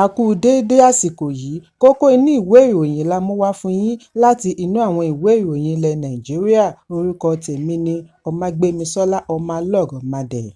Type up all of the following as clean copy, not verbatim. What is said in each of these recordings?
A kú déédé àsìkò yìí, kókó inú ìwé ìròyìn la mú wá fún yín láti inú àwọn ìwé ìròyìn ilẹ̀ Nàìjíríà. Orúkọ tèmi ni Ọmágbémisọ́lá Ọmọlọ́rọ̀mọdẹ̀.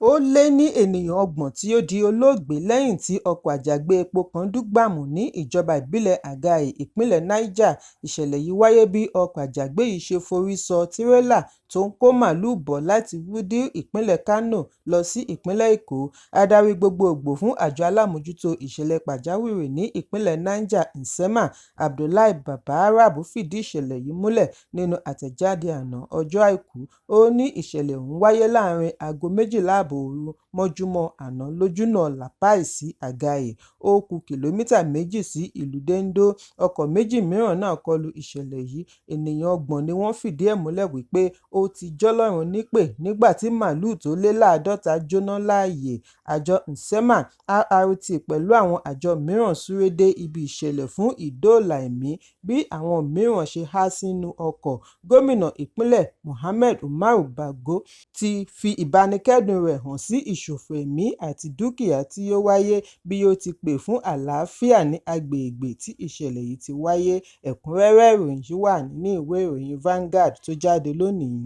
Ó lé ní ènìyàn 30 tí ó di olóògbé lẹ́yìn tí ọkọ̀ àjàgbé epo kan dúgbàmù ní ìjọba ìbílẹ̀ Àgáyé, ìpínlẹ̀ Niger. Ìṣẹ̀lẹ̀ yìí wáyé bí ọkọ̀ àjàgbé yìí ṣe forí sọ tírélà tó ń kó màálùú bọ̀ láti Wudil, ìpínlẹ̀ Kano lọ sí ìpínlẹ̀ Èkó. Adarí gbogbogbò fún àjọ alámòjútó ìṣẹ̀lẹ̀ pàjáwìrì ní ìpínlẹ̀ Niger, Nsema Abdullahi Babarab, fìdí ìṣẹ̀lẹ̀ yìí múlẹ̀ nínú àtẹ̀jáde àná ọjọ́ Àìkú. Ó ní ìṣẹ̀lẹ̀ ọ̀hún wáyé láàrin aago 12 òru mọ́júmọ́ àná lójúnà Lapai sí Àgáyé. Ó kù kìlómítà 2 sí ìlú Dendo. Ọkọ̀ méjì mìíràn náà kọlu ìṣẹ̀lẹ̀ yìí. Ènìyàn 30 ni wọ́n fìdí ẹ̀ múlẹ̀ wípé ó ti jọ́lọ́run nípè nígbà tí màálùú tó lé 50 jóná láàyè. Àjọ Nsema RRT pẹ̀lú àwọn àjọ mìíràn súré dé ibi ìṣẹ̀lẹ̀ fún ìdóòlà ẹ̀mí bí àwọn mìíràn ṣe há sínú ọkọ̀. Gómìnà ìpínlẹ̀ Mohammed Umaru Bago ti fi ìbánikẹ́dùn rẹ̀ hàn sí ìṣòfò ẹ̀mí àti dúkìá tí ó wáyé, bí ó ti pè fún àlàáfíà ní agbègbè tí ìṣẹ̀lẹ̀ yìí ti wáyé. Ẹ̀kúnrẹ́rẹ́ ìròyìn yìí wà nínú ìwé ìròyìn Vanguard tó jáde lónìí.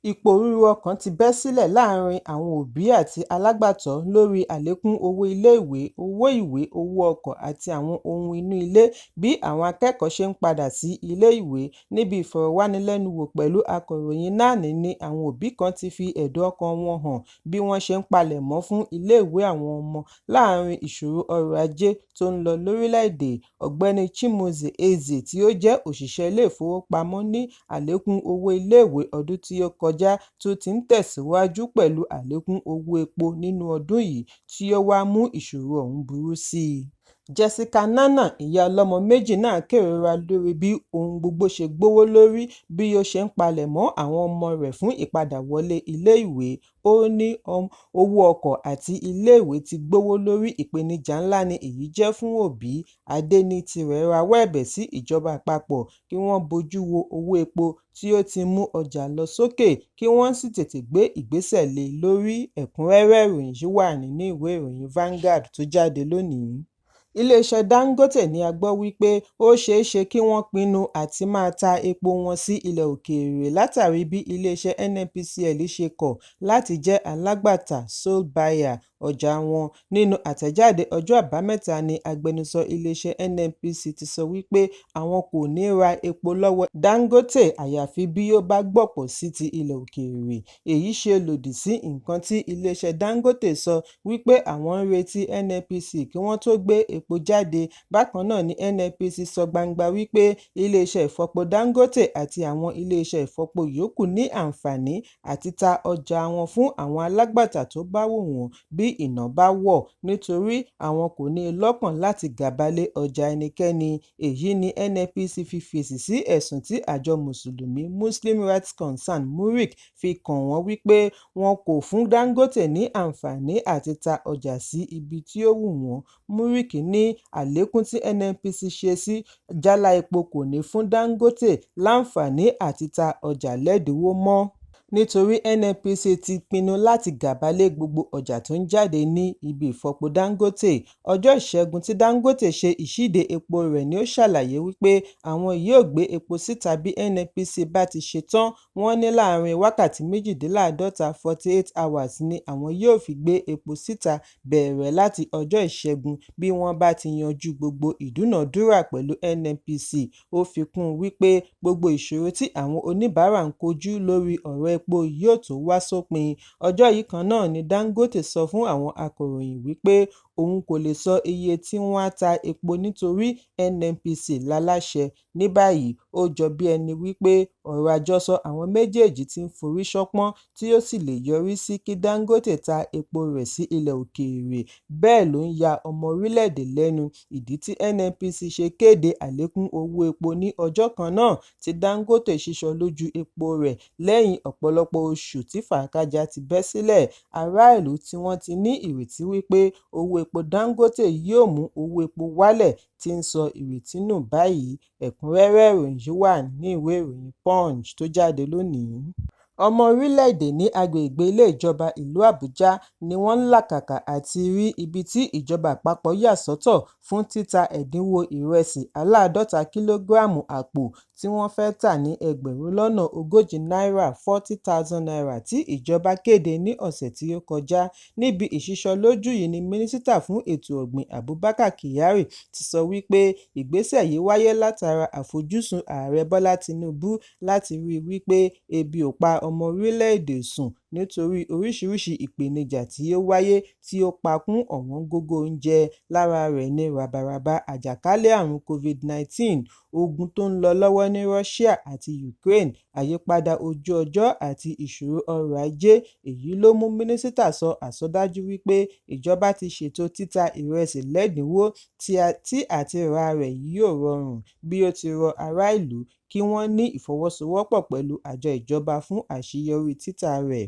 Ìpòrúru ọkàn ti bẹ́ sílẹ̀ láàrin àwọn òbí àti alágbàtọ́ lórí àlékún owó iléèwé, owó ìwé, owó ọkọ̀ àti àwọn ohun inú ilé bí àwọn akẹ́kọ̀ọ́ ṣe ń padà sí ilé-ìwé. Níbi ìfọ̀rọ̀wánilẹ́nuwò pẹ̀lú akọ̀ròyìn NANI ni àwọn òbí kan ti fi ẹ̀dùn ọkàn wọn hàn bí wọ́n ṣe ń palẹ̀mọ́ fún iléèwé àwọn ọmọ láàrin ìṣòro ọrọ̀ ajé tó ń lọ lórílẹ̀-èdè. Ọ̀gbẹ́ni Chimuzie Eze tí ó jẹ́ òṣìṣẹ́ ilé-ìfowópamọ́ ní àlékún owó iléèwé ọdún tí ó kọjá tó ti ń tẹ̀síwájú pẹ̀lú àlékún owó epo nínú ọdún yìí tí ó wá mú ìṣòro ọ̀hún burú sí i. Jessica Nana, ìyá ọlọ́mọ 2 náà kérora lórí bí ohun gbogbo ṣe gbówó lórí bí ó ṣe ń palẹ̀mọ́ àwọn ọmọ rẹ̀ fún ìpadàwọlé ilé-ìwé. Ó ní owó ọkọ̀ àti ilé-ìwé ti gbówó lórí, ìpèníjà ńlá ni èyí jẹ́ fún òbí. Adé ní tirẹ̀ rawọ́ ẹ̀bẹ̀ sí ìjọba àpapọ̀ kí wọ́n bójú wo owó epo tí ó ti mú ọjà lọ sókè kí wọ́n sì tètè gbé ìgbésẹ̀ lé lórí. Ẹ̀kúnrẹ́rẹ́ ìròyìn yìí wà nínú ìwé ìròyìn Vanguard tó jáde lónìí. Iléeṣẹ́ Dangote ní a gbọ́ wípé ó ṣeé ṣe kí wọ́n pinnu àti máa ta epo wọn sí ilẹ̀ òkèèrè látàrí bí iléeṣẹ́ NNPCL ṣe kọ̀ láti jẹ́ alágbàtà sole buyer ọjà wọn. Nínú àtẹ̀jáde ọjọ́ Àbámẹ́ta ni agbẹnusọ iléeṣẹ́ NNPC ti sọ wípé àwọn kò ní ra epo lọ́wọ́ Dangote àyàfi bí ó bá gbọ̀pọ̀ sí ti ilẹ̀ òkèèrè. Èyí ṣe lòdì sí nǹkan tí iléeṣẹ́ Dangote sọ wípé àwọn ń retí NNPC kí wọ́n tó gbé epo jáde. Bákan náà ni NNPC sọ gbangba wípé iléeṣẹ́ ìfọpo Dangote àti àwọn iléeṣẹ́ ìfọpo yòókù ní àǹfààní àti ta ọjà wọn fún àwọn alágbàtà tó bá wù wọ́n bí iná bá wọ̀, nítorí àwọn kò ní lọ́kàn láti gàba lé ọjà ẹnikẹ́ni. Èyí ni NNPC fi fèsì sí ẹ̀sùn tí àjọ Mùsùlùmí Muslim Rights Concern MURIC fi kàn wọ́n wípé wọn kò fún Dangote ní àǹfààní àti ta ọjà sí ibi tí ó wù wọ́n. MURIC ní àlékún tí NNPC ṣe sí jálá epo kò ní fún Dangote láǹfààní àti ta ọjà lẹ́dínwó mọ́, nítorí NNPC ti pinnu láti gàba lé gbogbo ọjà tó ń jáde ní ibi ìfọpo Dangote. Ọjọ́ Ìṣẹ́gun tí Dangote ṣe ìṣíde epo rẹ̀ ni ó ṣàlàyé wípé àwọn yóò gbé epo síta bí NNPC bá ti ṣe tán. Wọ́n ní láàrin wákàtí 48 48 hours ni àwọn yóò fi gbé epo síta bẹ̀rẹ̀ láti ọjọ́ Ìṣẹ́gun bí wọ́n bá ti yanjú gbogbo ìdúnàdúrà pẹ̀lú NNPC. Ó fi kún un wípé gbogbo ìṣòro tí àwọn oníbàárà ń kojú lórí ọ̀rọ̀ epo yóò tó wá sópin. Ọjọ́ yìí kan náà ni Dangote sọ fún àwọn akọ̀ròyìn wípé òun kò lè sọ iye tí wọ́n á ta epo nítorí NNPC láláṣẹ. Ní báyìí, ó jọ bí ẹni wípé ọ̀rọ̀ àjọsọ àwọn méjèèjì ti ń forí ṣánpọ́n tí ó sì lè yọrí sí kí Dangote ta epo rẹ̀ sí ilẹ̀ òkèèrè. Bẹ́ẹ̀ ló ń ya ọmọ orílẹ̀-èdè lẹ́nu. Ìdí tí NNPC ṣe kéde àlékún owó epo ní ọjọ́ kan náà tí Dangote ṣíṣọ lójú epo rẹ̀ lẹ́yìn ọ̀pọ̀lọpọ̀ oṣù tí fàákájà ti bẹ́ sílẹ̀. Ará ìlú tí wọ́n ti ní ìrètí wípé owó epo Dangote yóò mú owó epo wálẹ̀ ti ń sọ ìrètí nù báyìí. Ẹ̀kúnrẹ́rẹ́ ìròyìn yìí wà ní ìwé ìròyìn Punch tó jáde lónìí. Ọmọ orílẹ̀-èdè ní agbègbè ilé ìjọba ìlú Àbújá ni wọ́n ń làkàkà àti rí ibi tí ìjọba àpapọ̀ yà sọ́tọ̀ fún títa ẹ̀dínwó ìrẹsì aláàdọ́ta kìlógíráàmù àpò tí wọ́n fẹ́ tà ní Náírà 40,000 tí ìjọba kéde ní ọ̀sẹ̀ tí ó kọjá. Níbi ìṣísọlójú yìí ni Mínísítà fún ètò ọ̀gbìn Abubakar Kyari ti sọ wípé ìgbésẹ̀ yìí wáyé látara àfojúsùn Ààrẹ Bọ́lá Tinubu láti rí i wípé ebi ò pa ọmọ orílẹ̀-èdè sùn nítorí oríṣiríṣi ìpèníjà tí ó wáyé tí ó pa kún ọ̀wọ́n gógó oúnjẹ. Lára rẹ̀ ni ràbàràbà àjàkálẹ̀ àrùn COVID-19, ogun tó ń lọ lọ́wọ́ ní Russia àti Ukraine, àyípadà ojú ọjọ́ àti ìṣòro ọrọ̀ ajé. Èyí ló mú mínísítà sọ àsọdájú wípé ìjọba ti ṣètò títa ìrẹsì lẹ́dínwó tí àti rà rẹ̀ yóò rọrùn, bí ó ti rọ ará ìlú kí wọ́n ní ìfọwọ́sowọ́pọ̀ pẹ̀lú àjọ ìjọba fún àṣeyọrí títà rẹ̀.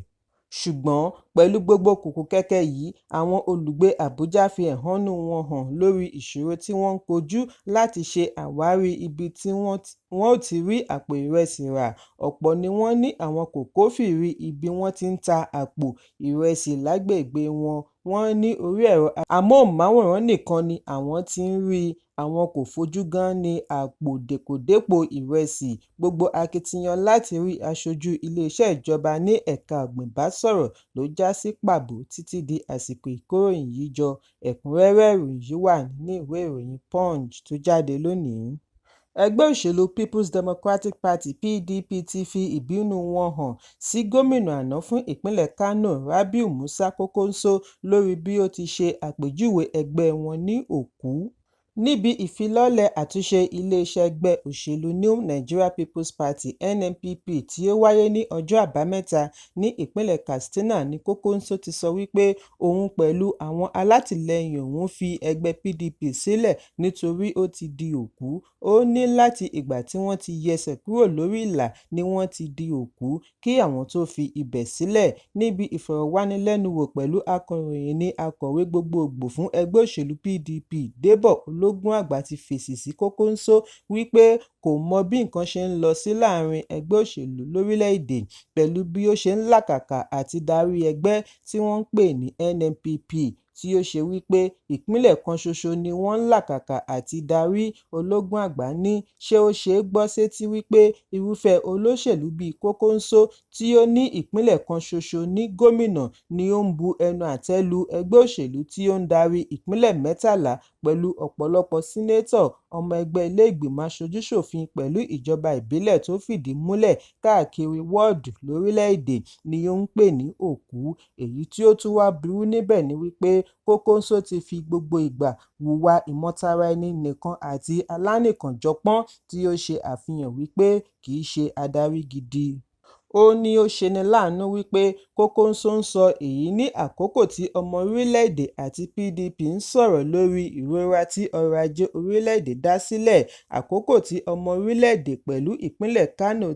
Ṣùgbọ́n pẹ̀lú gbogbo kùkùkẹ́kẹ́ yìí, àwọn olùgbé Àbújá fi ẹ̀hónú wọn hàn lórí ìṣòro tí wọ́n ń kojú láti ṣe àwárí ibi tí wọ́n ó ti rí àpò ìrẹsì rà. Ọ̀pọ̀ ni wọ́n ní àwọn kò kófìrí ibi wọ́n ti ń ta àpò ìrẹsì lágbègbè wọn. Wọ́n ní orí ẹ̀rọ amóhùnmáwòrán nìkan ni àwọn ti ń rí i, àwọn kò fojú gan ní àpò dèpòdépò ìrẹsì. Gbogbo akitiyan láti rí aṣojú iléeṣẹ́ ìjọba ní ẹ̀ka ọ̀gbìn bá sọ̀rọ̀ ló já sí pàbó títí di àsìkò ìkóròyìn yìí jọ. Ẹ̀kúnrẹ́rẹ́ ìròyìn yìí wà nínú ìwé ìròyìn Punch tó jáde lónìí. Ẹgbẹ́ òṣèlú People's Democratic Party (PDP) ti fi ìbínú wọn hàn sí gómìnà àná fún ìpínlẹ̀ Kano Rabiu Musa Kwankwaso lórí bí ó ti ṣe àpèjúwe ẹgbẹ́ wọn ní òkú. Níbi ìfilọ́lẹ̀ àtúnṣe iléeṣẹ́ ẹgbẹ́ òṣèlú New Nigeria People's Party (NNPP) tí ó wáyé ní ọjọ́ Àbámẹ́ta ní ìpínlẹ̀ Katsina ni Kwankwaso ti sọ wípé òun pẹ̀lú àwọn alátìlẹyìn òun fi ẹgbẹ́ PDP sílẹ̀ nítorí ó ti di òkú. Ó ní láti ìgbà tí wọ́n ti yẹsẹ̀ kúrò lórí ìlà ni wọ́n ti di òkú kí àwọn tó fi ibẹ̀ sílẹ̀. Níbi ìfọ̀rọ̀wánilẹ́nuwò pẹ̀lú akọ̀ròyìn ni akọ̀wé gbogbogbò fún ẹgbẹ́ òṣèlú PDP Débọ̀ Ológunàgbà ti fèsì sí Kwankwaso wípé kò mọ bí nǹkan ṣe ń lọ sí láàrin ẹgbẹ́ òṣèlú lórílẹ̀-èdè pẹ̀lú bí ó ṣe ń làkàkà àti darí ẹgbẹ́ tí wọ́n ń pè ní NNPP, tí ó ṣe wípé ìpínlẹ̀ kan ṣoṣo ni wọ́n ń làkàkà àti darí. Ológunàgbà ní ṣé ó ṣe é gbọ́ sétí wípé irúfẹ́ olóṣèlú bíi Kwankwaso tí ó ní ìpínlẹ̀ kan ṣoṣo ní gómìnà ni ó ń bu ẹnu àtẹ́ lu ẹgbẹ́ òṣèlú tí ó ń darí ìpínlẹ̀ 13 pẹ̀lú ọ̀pọ̀lọpọ̀ sínétọ̀, ọmọ ẹgbẹ́ ilé ìgbìmọ̀ aṣojú-ṣòfin pẹ̀lú ìjọba ìbílẹ̀ tó fìdí múlẹ̀ káàkiri wọ́ọ̀dù lórílẹ̀-èdè ni ó ń pè ní òkú. Èyí tí ó tún wá burú níbẹ̀ ni wípé Kwankwaso ti fi gbogbo ìgbà hùwà ìmọtara-ẹni-nìkan àti alánìkànjọpọ́n tí ó ṣe àfihàn wípé kì í ṣe adarí gidi. Ó ní ó ṣeni láàánú wípé Kwankwaso ń sọ èyí ní àkókò tí ọmọ orílẹ̀-èdè àti PDP ń sọ̀rọ̀ lórí ìrora tí ọrọ̀ ajé orílẹ̀-èdè dá sílẹ̀, àkókò tí ọmọ orílẹ̀-èdè pẹ̀lú ìpínlẹ̀ Kano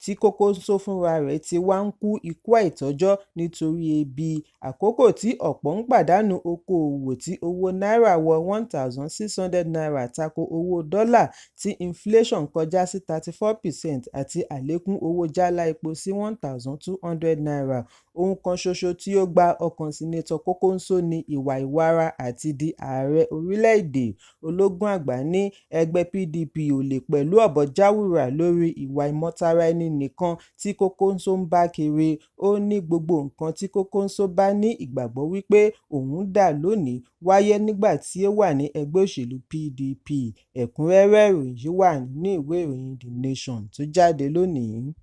tí Kwankwaso fúnra rẹ̀ ti wá ń kú ikú àìtọ́jọ́ nítorí ebi, àkókò tí ọ̀pọ̀ ń pàdánù okòòwò tí owó náírà wọ N1,600 tako owó dọ́là, tí inflation kọjá sí 34% àti àlékún owó jálá epo sí N1,200. Ohun kan ṣoṣo tí ó gba ọkàn Sínátọ̀ Kwankwaso ni ìwà ìwara àti di ààrẹ orílẹ̀-èdè. Ológunàgbà ní ẹgbẹ́ PDP ò lè pẹ̀lú ọ̀bọ jáwùrà lórí ìwà ìmọtara-ẹni-nìkan tí Kwankwaso ń bá kiri. Ó ní gbogbo nǹkan tí Kwankwaso bá ní ìgbàgbọ́ wípé òun dà lónìí wáyé nígbà tí ó wà ní ẹgbẹ́ òṣèlú PDP. Ẹ̀kúnrẹ́rẹ́ ìròyìn yìí wà nínú ìwé ìròyìn The Nation tó jáde lónìí.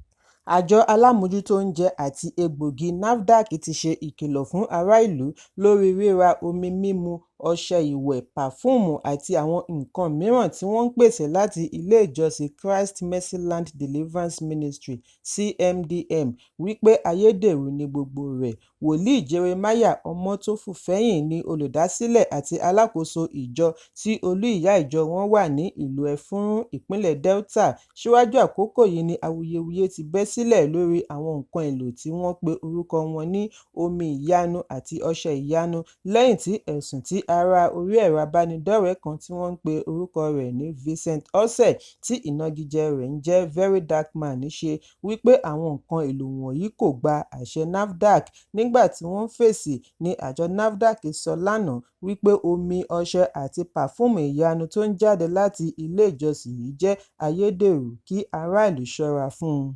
Àjọ alámòójútó oúnjẹ àti egbògi NAFDAC ti ṣe ìkìlọ̀ fún ará ìlú lórí ríra omi mímu, ọṣẹ ìwẹ̀, pàfúùmù àti àwọn nǹkan mìíràn tí wọ́n ń pèsè láti ilé ìjọsìn Christ Mercyland Deliverance Ministry (CMDM) wípé ayédèrú ni gbogbo rẹ̀. Wòlíì Jeremiah Ọmọ́tófùfẹ́yìn ni olùdásílẹ̀ àti alákòóso ìjọ tí olú ìyá ìjọ wọn wà ní ìlú Ẹfúrún, ìpínlẹ̀ Delta. Síwájú àkókò yìí ni awuyewuye ti bẹ́ sílẹ̀ lórí àwọn nǹkan èlò tí wọ́n pe orúkọ wọn ní omi ìyanu àti ọṣẹ ìyanu lẹ́yìn tí ẹ̀sùn tí ará orí ẹ̀rọ abánidọ́rẹ̀ẹ́ kan tí wọ́n ń pe orúkọ rẹ̀ ní Vincent Osseh tí ìnagijẹ rẹ̀ ń jẹ́ Very Dark Man ṣe wípé àwọn nǹkan èlò wọ̀nyí kò gba àṣẹ NAFDAC. Nígbà tí wọ́n ń fèsì ní àjọ NAFDAC sọ lánàá wípé omi, ọṣẹ àti pàfúùmù ìyanu tó ń jáde láti ilé ìjọsìn yìí jẹ́ ayédèrú, kí ará ìlú ṣọ́ra fún un.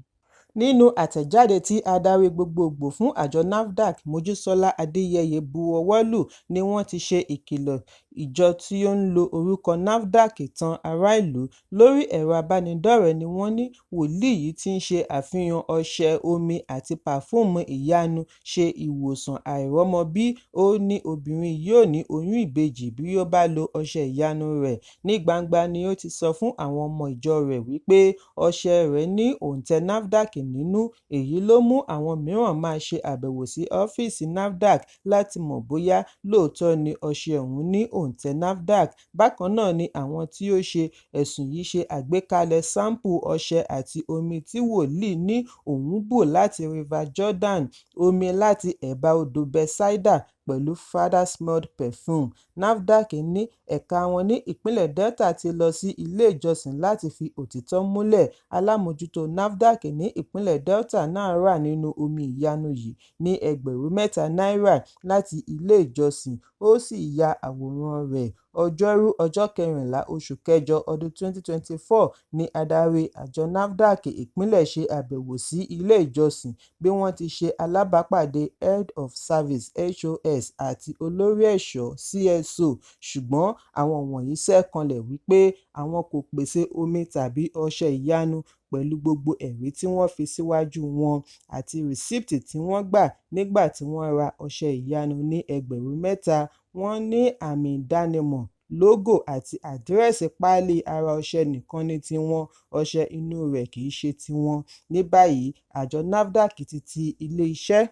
Nínú àtẹ̀jáde tí adarí gbogbogbò fún àjọ NAFDAC Mojísọ́lá Adéyẹyẹ bu ọwọ́ lù ni wọ́n ti ṣe ìkìlọ̀ ìjọ tí ó ń lo orúkọ NAFDAC tan ará ìlú. Lórí ẹ̀rọ abánidọ́rẹ̀ẹ́ ni wọ́n ní wòlíì yìí ti ń ṣe àfihàn ọṣẹ, omi àti pàfúùmù ìyanu ṣe ìwòsàn àìrọ́mọbí. Ó ní obìnrin yóò ní oyún ìbejì bí ó bá lo ọṣẹ ìyanu rẹ̀. Ní gbangba ni ó ti sọ fún àwọn ọmọ ìjọ rẹ̀ wípé ọṣẹ rẹ̀ ní òǹtẹ̀ NAFDAC nínú. Èyí ló mú àwọn mìíràn máa ṣe àbẹ̀wò sí ọ́fíìsì NAFDAC láti mọ̀ bóyá lóòótọ́ ni ọṣẹ ọ̀hún ní òǹtẹ̀ NAFDAC. Bákan náà ni àwọn tí ó ṣe ẹ̀sùn yìí ṣe àgbékalẹ̀ sáǹpù ọṣẹ àti omi tí wòlíì ní òun bù láti River Jordan, omi láti ẹ̀bá odò Bethsaida pẹ̀lú Father's Mud Perfume. NAFDAC ní ẹ̀ka wọn ní ìpínlẹ̀ Delta ti lọ sí ilé ìjọsìn láti fi òtítọ́ múlẹ̀. Alámòjútó NAFDAC ní ìpínlẹ̀ Delta náà rà nínú omi ìyanu yìí ní $3,000 láti ilé ìjọsìn, ó sì ya àwòrán rẹ̀. Ọjọ́rú ọjọ́ 14 oṣù kẹjọ ọdún 2024 ni adarí àjọ NAFDAC ìpínlẹ̀ ṣe àbẹ̀wò sí ilé ìjọsìn bí wọ́n ti ṣe alábàápàdé Head of Service (HOS) àti olórí ẹ̀ṣọ́ (CSO), ṣùgbọ́n àwọn wọ̀nyí ṣẹ́ kanlẹ̀ wípé àwọn kò pèsè omi tàbí ọṣẹ ìyanu pẹ̀lú gbogbo ẹ̀rí tí wọ́n fi síwájú wọn àti rìsíìtì tí wọ́n gbà nígbà tí wọ́n ra ọṣẹ ìyanu ní $3,000. Wọ́n ní àmì ìdánimọ̀, lógò àti àdírẹ́sì páálí ara ọṣẹ nìkan ní tiwọn, ọṣẹ inú rẹ̀ kìí ṣe tiwọn. Ní báyìí, àjọ NAFDAC ti ti ilé-iṣẹ́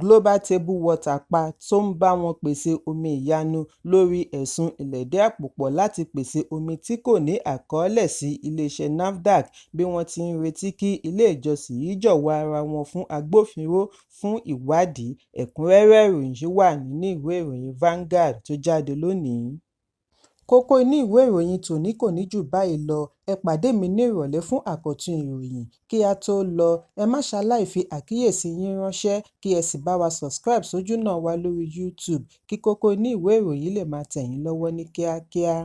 Global Table Water pa tó ń bá wọn pèsè omi ìyanu lórí ẹ̀sùn ìlẹ̀dí àpò pọ̀ láti pèsè omi tí kò ní àkọọ́lẹ̀ sí ilé-iṣẹ́ NAFDAC bí wọ́n ti ń retí kí ilé ìjọsìn yìí jọ̀wọ́ ara wọn fún agbófinró fún ìwádìí. Ẹ̀kúnrẹ́rẹ́ ìròyìn yìí wà nínú ìwé ìròyìn Vanguard tó jáde lónìí. Kókó inú ìwé ìròyìn tòní kò ní jù báyìí lọ. Ẹ pàdé mi ní ìrọ̀lẹ́ fún àkọ́tún ìròyìn. Kí a tó lọ, ẹ má ṣaláì fi àkíyèsí yín ránṣẹ́ kí ẹ sì bá wa subscribe sójú náà wa lórí YouTube kí kókó inú ìwé ìròyìn lè máa tẹ̀ yín lọ́wọ́ ní kíákíá.